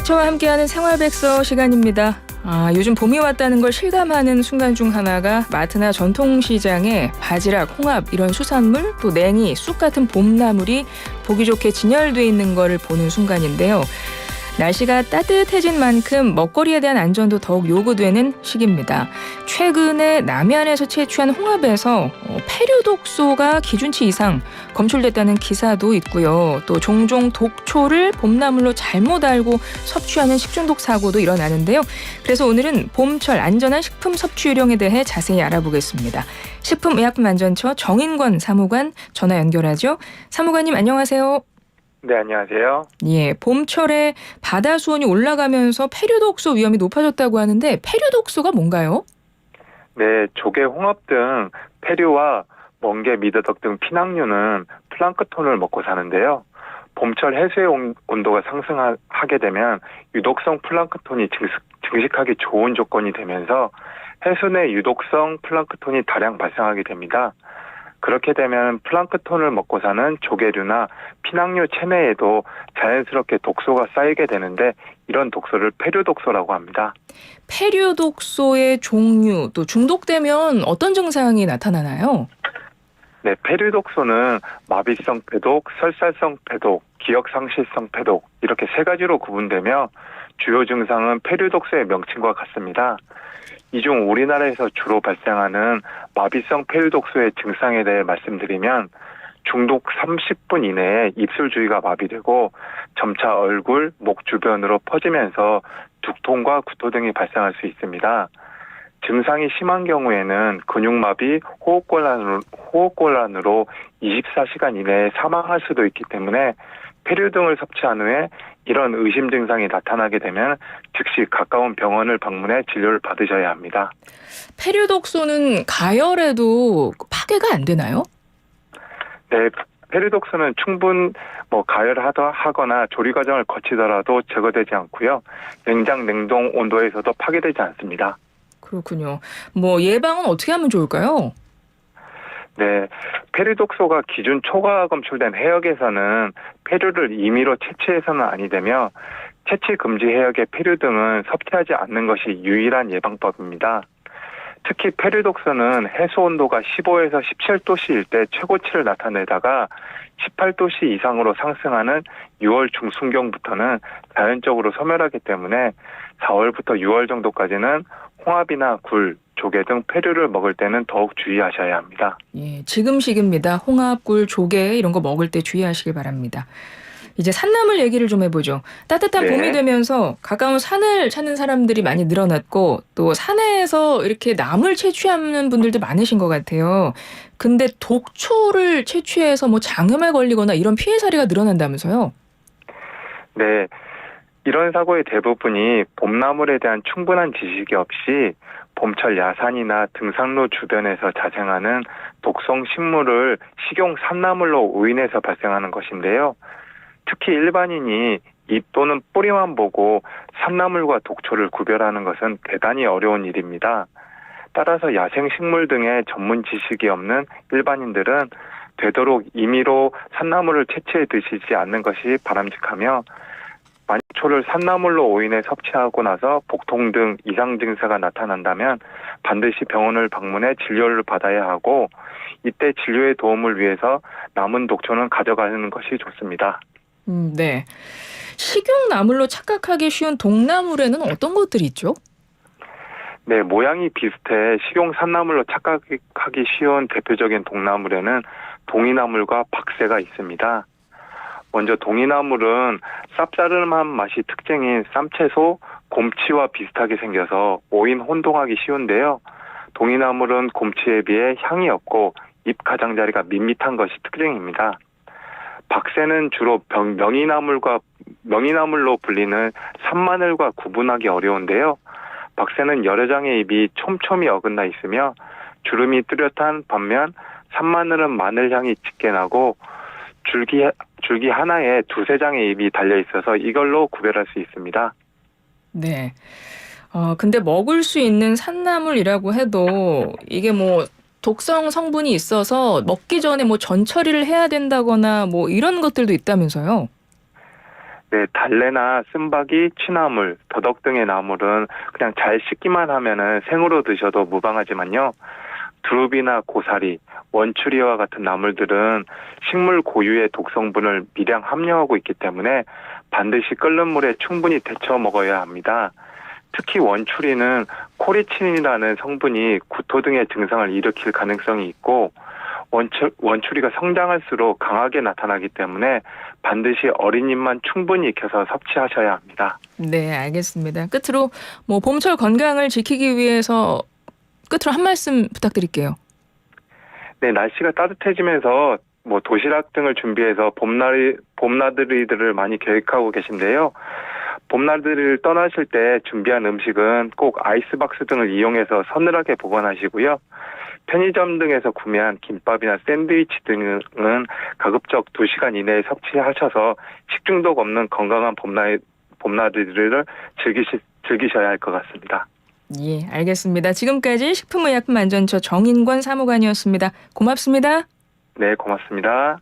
닥터와 함께하는 생활백서 시간입니다. 요즘 봄이 왔다는 걸 실감하는 순간 중 하나가 마트나 전통시장에 바지락, 홍합 이런 수산물, 또 냉이, 쑥 같은 봄나물이 보기 좋게 진열돼 있는 거를 보는 순간인데요. 날씨가 따뜻해진 만큼 먹거리에 대한 안전도 더욱 요구되는 시기입니다. 최근에 남해안에서 채취한 홍합에서 폐류독소가 기준치 이상 검출됐다는 기사도 있고요. 또 종종 독초를 봄나물로 잘못 알고 섭취하는 식중독 사고도 일어나는데요. 그래서 오늘은 봄철 안전한 식품 섭취 요령에 대해 자세히 알아보겠습니다. 식품의약품안전처 정인권 사무관 전화 연결하죠. 사무관님 안녕하세요. 네, 안녕하세요. 예, 봄철에 바다 수온이 올라가면서 폐류독소 위험이 높아졌다고 하는데 폐류독소가 뭔가요? 네, 조개, 홍합 등 폐류와 멍게, 미더덕 등 피낭류는 플랑크톤을 먹고 사는데요. 봄철 해수의 온도가 상승하게 되면 유독성 플랑크톤이 증식하기 좋은 조건이 되면서 해수 내 유독성 플랑크톤이 다량 발생하게 됩니다. 그렇게 되면 플랑크톤을 먹고 사는 조개류나 피낭류 체내에도 자연스럽게 독소가 쌓이게 되는데 이런 독소를 폐류독소라고 합니다. 폐류독소의 종류, 또 중독되면 어떤 증상이 나타나나요? 네, 폐류독소는 마비성 폐독, 설사성 폐독, 기억상실성 폐독 이렇게 세 가지로 구분되며 주요 증상은 폐류독소의 명칭과 같습니다. 이 중 우리나라에서 주로 발생하는 마비성 폐류독소의 증상에 대해 말씀드리면 중독 30분 이내에 입술 주위가 마비되고 점차 얼굴, 목 주변으로 퍼지면서 두통과 구토 등이 발생할 수 있습니다. 증상이 심한 경우에는 근육마비, 호흡곤란으로 24시간 이내에 사망할 수도 있기 때문에 폐류 등을 섭취한 후에 이런 의심 증상이 나타나게 되면 즉시 가까운 병원을 방문해 진료를 받으셔야 합니다. 폐류독소는 가열해도 파괴가 안 되나요? 네, 폐류독소는 가열하거나 조리 과정을 거치더라도 제거되지 않고요. 냉장, 냉동 온도에서도 파괴되지 않습니다. 그렇군요. 예방은 어떻게 하면 좋을까요? 네, 폐류독소가 기준 초과 검출된 해역에서는 폐류를 임의로 채취해서는 아니 되며 채취 금지 해역의 폐류 등은 섭취하지 않는 것이 유일한 예방법입니다. 특히 폐류독소는 해수 온도가 15에서 17도씨일 때 최고치를 나타내다가 18도씨 이상으로 상승하는 6월 중순경부터는 자연적으로 소멸하기 때문에 4월부터 6월 정도까지는 홍합이나 굴, 조개 등 폐류를 먹을 때는 더욱 주의하셔야 합니다. 예, 지금 시기입니다. 홍합, 굴, 조개 이런 거 먹을 때 주의하시길 바랍니다. 이제 산나물 얘기를 좀 해보죠. 따뜻한 네. 봄이 되면서 가까운 산을 찾는 사람들이 많이 늘어났고 또 산에서 이렇게 나물 채취하는 분들도 많으신 것 같아요. 근데 독초를 채취해서 장염에 걸리거나 이런 피해 사례가 늘어난다면서요? 네, 이런 사고의 대부분이 봄나물에 대한 충분한 지식이 없이 봄철 야산이나 등산로 주변에서 자생하는 독성 식물을 식용 산나물로 오인해서 발생하는 것인데요. 특히 일반인이 잎 또는 뿌리만 보고 산나물과 독초를 구별하는 것은 대단히 어려운 일입니다. 따라서 야생식물 등의 전문 지식이 없는 일반인들은 되도록 임의로 산나물을 채취해 드시지 않는 것이 바람직하며 만약 초를 산나물로 오인해 섭취하고 나서 복통 등 이상 증세가 나타난다면 반드시 병원을 방문해 진료를 받아야 하고 이때 진료의 도움을 위해서 남은 독초는 가져가는 것이 좋습니다. 네. 식용나물로 착각하기 쉬운 동나물에는 어떤 것들이 있죠? 네, 모양이 비슷해 식용 산나물로 착각하기 쉬운 대표적인 동나물에는 동이나물과 박새가 있습니다. 먼저 동이나물은 쌉싸름한 맛이 특징인 쌈채소, 곰치와 비슷하게 생겨서 오인 혼동하기 쉬운데요. 동이나물은 곰치에 비해 향이 없고 잎 가장자리가 밋밋한 것이 특징입니다. 박새는 주로 명이나물로 불리는 산마늘과 구분하기 어려운데요. 박새는 여러 장의 잎이 촘촘히 어긋나 있으며 주름이 뚜렷한 반면 산마늘은 마늘향이 짙게 나고 줄기 하나에 두세 장의 잎이 달려 있어서 이걸로 구별할 수 있습니다. 네. 근데 먹을 수 있는 산나물이라고 해도 이게 독성 성분이 있어서 먹기 전에 전 처리를 해야 된다거나 이런 것들도 있다면서요? 네, 달래나 쓴바귀, 취나물, 더덕 등의 나물은 그냥 잘 씻기만 하면은 생으로 드셔도 무방하지만요. 두릅이나 고사리, 원추리와 같은 나물들은 식물 고유의 독성분을 미량 함유하고 있기 때문에 반드시 끓는 물에 충분히 데쳐 먹어야 합니다. 특히 원추리는 코리친이라는 성분이 구토 등의 증상을 일으킬 가능성이 있고 원추리가 성장할수록 강하게 나타나기 때문에 반드시 어린 잎만 충분히 익혀서 섭취하셔야 합니다. 네, 알겠습니다. 끝으로 뭐 봄철 건강을 지키기 위해서 끝으로 한 말씀 부탁드릴게요. 네, 날씨가 따뜻해지면서 뭐 도시락 등을 준비해서 봄나들이들을 많이 계획하고 계신데요. 봄나들이를 떠나실 때 준비한 음식은 꼭 아이스박스 등을 이용해서 서늘하게 보관하시고요. 편의점 등에서 구매한 김밥이나 샌드위치 등은 가급적 2시간 이내에 섭취하셔서 식중독 없는 건강한 봄나들이를 즐기셔야 할 것 같습니다. 예, 알겠습니다. 지금까지 식품의약품안전처 정인권 사무관이었습니다. 고맙습니다. 네, 고맙습니다.